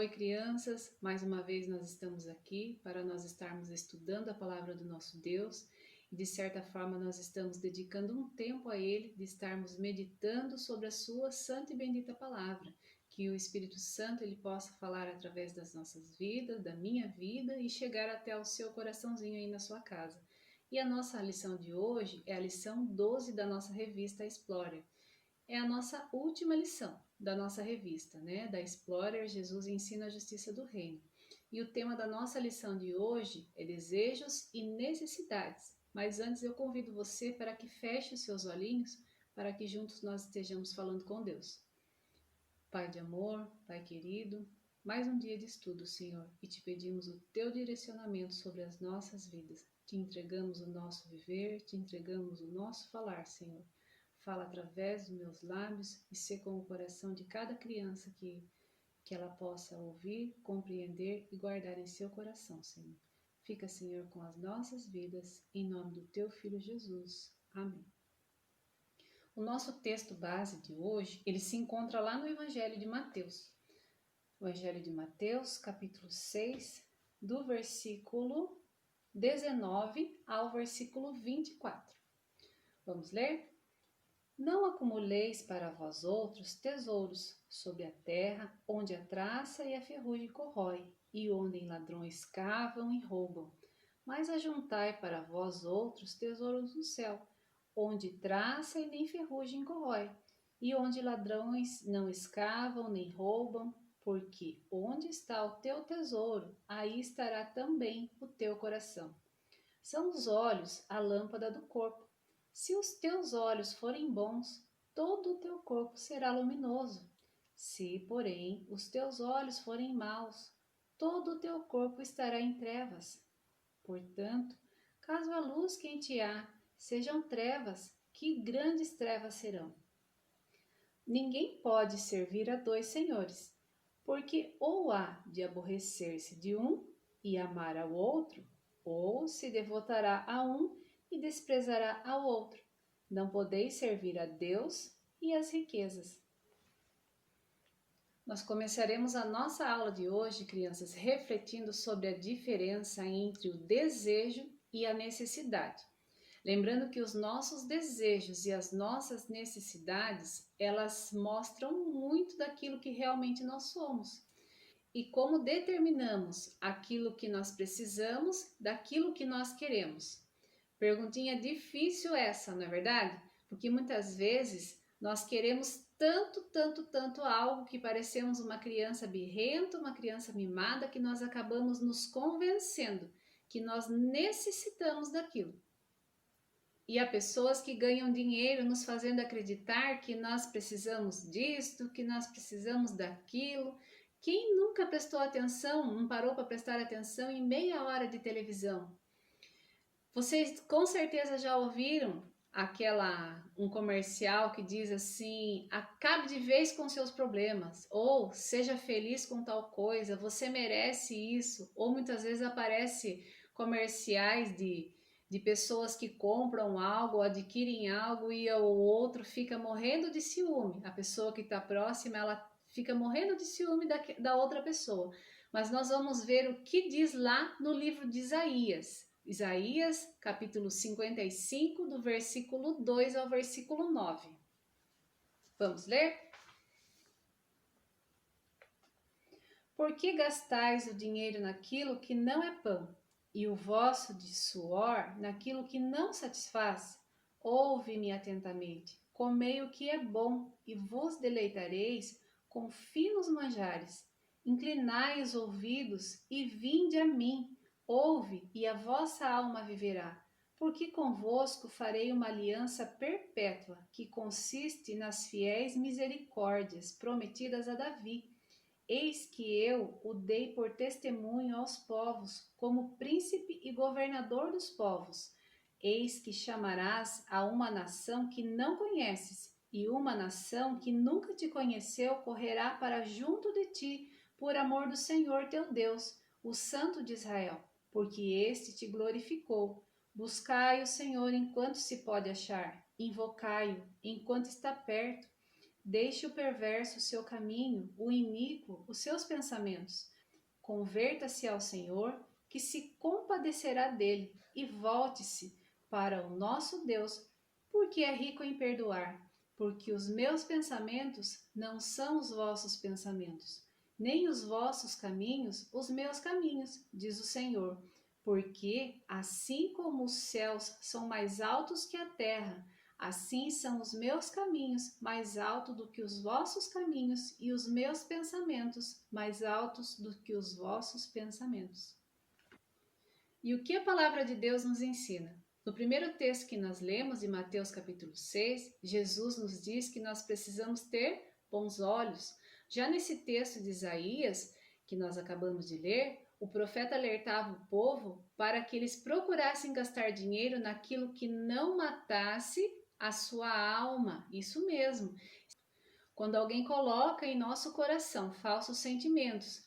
Oi, crianças! Mais uma vez nós estamos aqui para nós estarmos estudando a palavra do nosso Deus e, de certa forma, nós estamos dedicando um tempo a Ele, de estarmos meditando sobre a Sua santa e bendita palavra. Que o Espírito Santo ele possa falar através das nossas vidas, da minha vida e chegar até o seu coraçãozinho aí na sua casa. E a nossa lição de hoje é a lição 12 da nossa revista Explorer. É a nossa última lição da nossa revista, né? Da Explorer, Jesus ensina a justiça do reino. E o tema da nossa lição de hoje é desejos e necessidades. Mas antes eu convido você para que feche os seus olhinhos para que juntos nós estejamos falando com Deus. Pai de amor, Pai querido, mais um dia de estudo, Senhor, e te pedimos o teu direcionamento sobre as nossas vidas. Te entregamos o nosso viver, te entregamos o nosso falar, Senhor. Fala através dos meus lábios e sê com o coração de cada criança que ela possa ouvir, compreender e guardar em seu coração, Senhor. Fica, Senhor, com as nossas vidas, em nome do teu Filho Jesus. Amém. O nosso texto base de hoje, ele se encontra lá no Evangelho de Mateus. Evangelho de Mateus, capítulo 6, do versículo 19 ao versículo 24. Vamos ler? Não acumuleis para vós outros tesouros sobre a terra, onde a traça e a ferrugem corrói, e onde ladrões cavam e roubam. Mas ajuntai para vós outros tesouros no céu, onde traça e nem ferrugem corrói, e onde ladrões não escavam nem roubam, porque onde está o teu tesouro, aí estará também o teu coração. São os olhos a lâmpada do corpo. Se os teus olhos forem bons, todo o teu corpo será luminoso. Se, porém, os teus olhos forem maus, todo o teu corpo estará em trevas. Portanto, caso a luz que em ti há sejam trevas, que grandes trevas serão. Ninguém pode servir a dois senhores, porque ou há de aborrecer-se de um e amar ao outro, ou se devotará a um e desprezará ao outro. Não podeis servir a Deus e às riquezas. Nós começaremos a nossa aula de hoje, crianças, refletindo sobre a diferença entre o desejo e a necessidade. Lembrando que os nossos desejos e as nossas necessidades, elas mostram muito daquilo que realmente nós somos. E como determinamos aquilo que nós precisamos daquilo que nós queremos. Perguntinha difícil essa, não é verdade? Porque muitas vezes nós queremos tanto algo que parecemos uma criança birrenta, uma criança mimada, que nós acabamos nos convencendo que nós necessitamos daquilo. E há pessoas que ganham dinheiro nos fazendo acreditar que nós precisamos disto, que nós precisamos daquilo. Quem nunca prestou atenção, não parou para prestar atenção em meia hora de televisão? Vocês com certeza já ouviram um comercial que diz assim: acabe de vez com seus problemas, ou seja feliz com tal coisa, você merece isso. Ou muitas vezes aparece comerciais de pessoas que compram algo, adquirem algo e o outro fica morrendo de ciúme. A pessoa que está próxima, ela fica morrendo de ciúme da outra pessoa. Mas nós vamos ver o que diz lá no livro de Isaías. Isaías, capítulo 55, do versículo 2 ao versículo 9. Vamos ler? Por que gastais o dinheiro naquilo que não é pão, e o vosso de suor naquilo que não satisfaz? Ouve-me atentamente, comei o que é bom, e vos deleitareis com finos manjares. Inclinai os ouvidos e vinde a mim. Ouve, e a vossa alma viverá, porque convosco farei uma aliança perpétua, que consiste nas fiéis misericórdias prometidas a Davi. Eis que eu o dei por testemunho aos povos, como príncipe e governador dos povos. Eis que chamarás a uma nação que não conheces, e uma nação que nunca te conheceu correrá para junto de ti, por amor do Senhor teu Deus, o Santo de Israel, porque este te glorificou. Buscai o Senhor enquanto se pode achar, invocai-o enquanto está perto. Deixe o perverso o seu caminho, o iníquo os seus pensamentos. Converta-se ao Senhor, que se compadecerá dele, e volte-se para o nosso Deus, porque é rico em perdoar. Porque os meus pensamentos não são os vossos pensamentos, nem os vossos caminhos os meus caminhos, diz o Senhor. Porque, assim como os céus são mais altos que a terra, assim são os meus caminhos mais altos do que os vossos caminhos, e os meus pensamentos mais altos do que os vossos pensamentos. E o que a palavra de Deus nos ensina? No primeiro texto que nós lemos, em Mateus capítulo 6, Jesus nos diz que nós precisamos ter bons olhos. Já nesse texto de Isaías, que nós acabamos de ler, o profeta alertava o povo para que eles procurassem gastar dinheiro naquilo que não matasse a sua alma. Isso mesmo. Quando alguém coloca em nosso coração falsos sentimentos,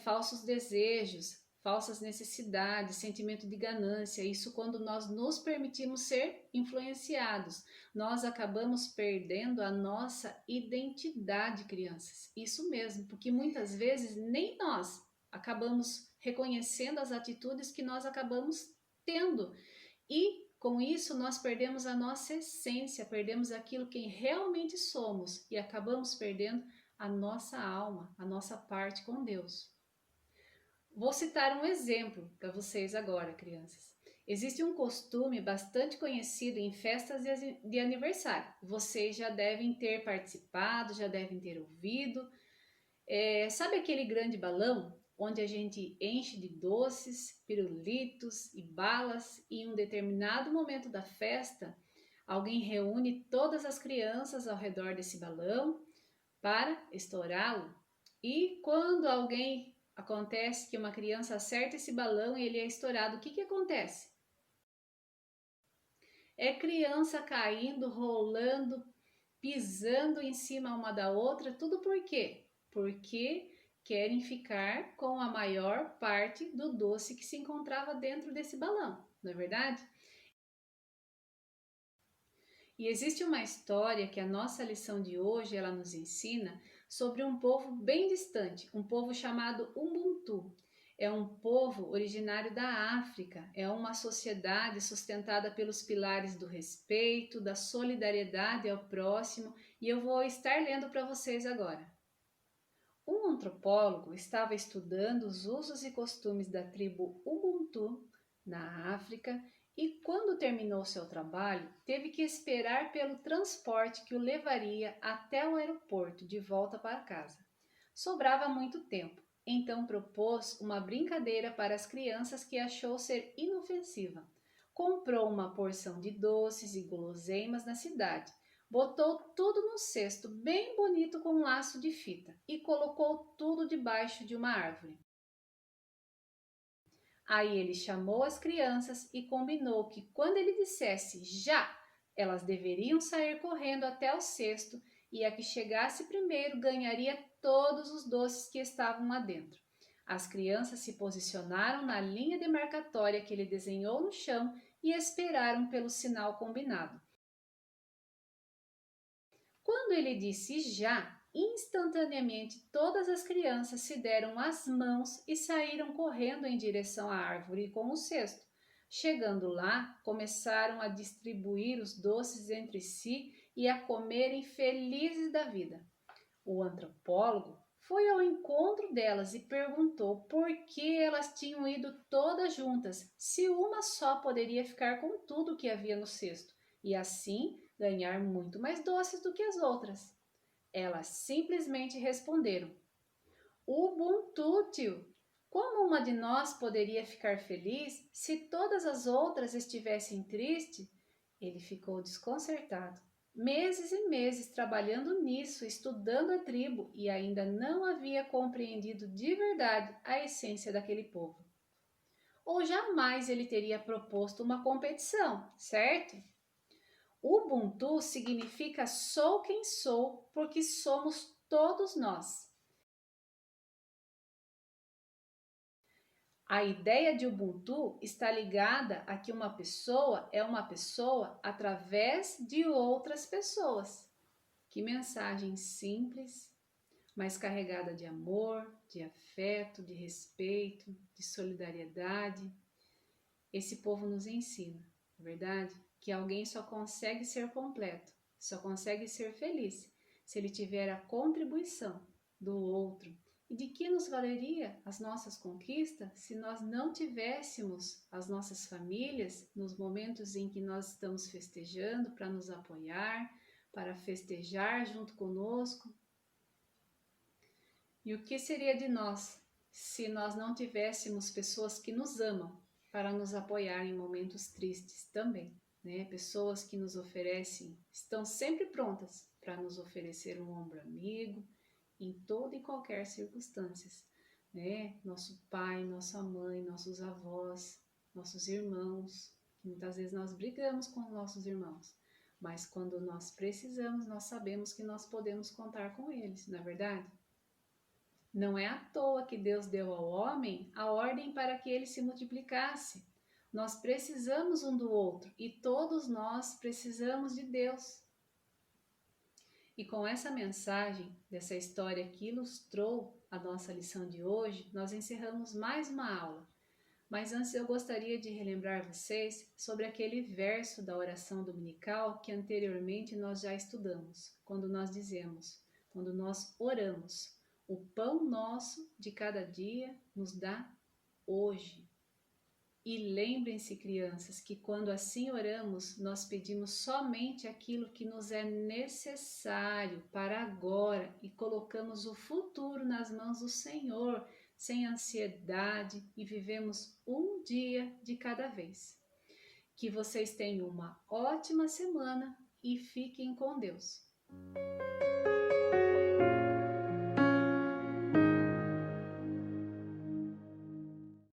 falsos desejos, falsas necessidades, sentimento de ganância, isso quando nós nos permitimos ser influenciados, nós acabamos perdendo a nossa identidade, crianças. Isso mesmo, porque muitas vezes nem nós acabamos reconhecendo as atitudes que nós acabamos tendo. E com isso nós perdemos a nossa essência, perdemos aquilo que realmente somos e acabamos perdendo a nossa alma, a nossa parte com Deus. Vou citar um exemplo para vocês agora, crianças. Existe um costume bastante conhecido em festas de aniversário. Vocês já devem ter participado, já devem ter ouvido. Sabe aquele grande balão onde a gente enche de doces, pirulitos e balas e em um determinado momento da festa, alguém reúne todas as crianças ao redor desse balão para estourá-lo? E quando acontece que uma criança acerta esse balão e ele é estourado, o que acontece? É criança caindo, rolando, pisando em cima uma da outra, tudo por quê? Porque querem ficar com a maior parte do doce que se encontrava dentro desse balão, não é verdade? E existe uma história que a nossa lição de hoje ela nos ensina sobre um povo bem distante, um povo chamado Ubuntu. É um povo originário da África, é uma sociedade sustentada pelos pilares do respeito, da solidariedade ao próximo, e eu vou estar lendo para vocês agora. Um antropólogo estava estudando os usos e costumes da tribo Ubuntu na África e, quando terminou seu trabalho, teve que esperar pelo transporte que o levaria até o aeroporto de volta para casa. Sobrava muito tempo, então propôs uma brincadeira para as crianças que achou ser inofensiva. Comprou uma porção de doces e guloseimas na cidade. Botou tudo num cesto bem bonito com um laço de fita e colocou tudo debaixo de uma árvore. Aí ele chamou as crianças e combinou que quando ele dissesse já, elas deveriam sair correndo até o cesto e a que chegasse primeiro ganharia todos os doces que estavam lá dentro. As crianças se posicionaram na linha demarcatória que ele desenhou no chão e esperaram pelo sinal combinado. Quando ele disse já, instantaneamente todas as crianças se deram as mãos e saíram correndo em direção à árvore com o cesto. Chegando lá, começaram a distribuir os doces entre si e a comerem felizes da vida. O antropólogo foi ao encontro delas e perguntou por que elas tinham ido todas juntas, se uma só poderia ficar com tudo que havia no cesto, e assim ganhar muito mais doces do que as outras. Elas simplesmente responderam: Ubuntu, tio! Como uma de nós poderia ficar feliz se todas as outras estivessem tristes? Ele ficou desconcertado. Meses e meses trabalhando nisso, estudando a tribo, e ainda não havia compreendido de verdade a essência daquele povo. Ou jamais ele teria proposto uma competição, certo? Ubuntu significa sou quem sou, porque somos todos nós. A ideia de Ubuntu está ligada a que uma pessoa é uma pessoa através de outras pessoas. Que mensagem simples, mas carregada de amor, de afeto, de respeito, de solidariedade. Esse povo nos ensina, na verdade, que alguém só consegue ser completo, só consegue ser feliz se ele tiver a contribuição do outro. E de que nos valeria as nossas conquistas se nós não tivéssemos as nossas famílias nos momentos em que nós estamos festejando para nos apoiar, para festejar junto conosco? E o que seria de nós se nós não tivéssemos pessoas que nos amam para nos apoiar em momentos tristes também, né? Pessoas que nos oferecem, estão sempre prontas para nos oferecer um ombro amigo em toda e qualquer circunstância, né? Nosso pai, nossa mãe, nossos avós, nossos irmãos, que muitas vezes nós brigamos com nossos irmãos, mas quando nós precisamos, nós sabemos que nós podemos contar com eles, não é verdade? Não é à toa que Deus deu ao homem a ordem para que ele se multiplicasse. Nós precisamos um do outro e todos nós precisamos de Deus. E com essa mensagem, dessa história que ilustrou a nossa lição de hoje, nós encerramos mais uma aula. Mas antes eu gostaria de relembrar vocês sobre aquele verso da oração dominical que anteriormente nós já estudamos, quando nós oramos, o pão nosso de cada dia nos dá hoje. E lembrem-se, crianças, que quando assim oramos, nós pedimos somente aquilo que nos é necessário para agora e colocamos o futuro nas mãos do Senhor, sem ansiedade, e vivemos um dia de cada vez. Que vocês tenham uma ótima semana e fiquem com Deus.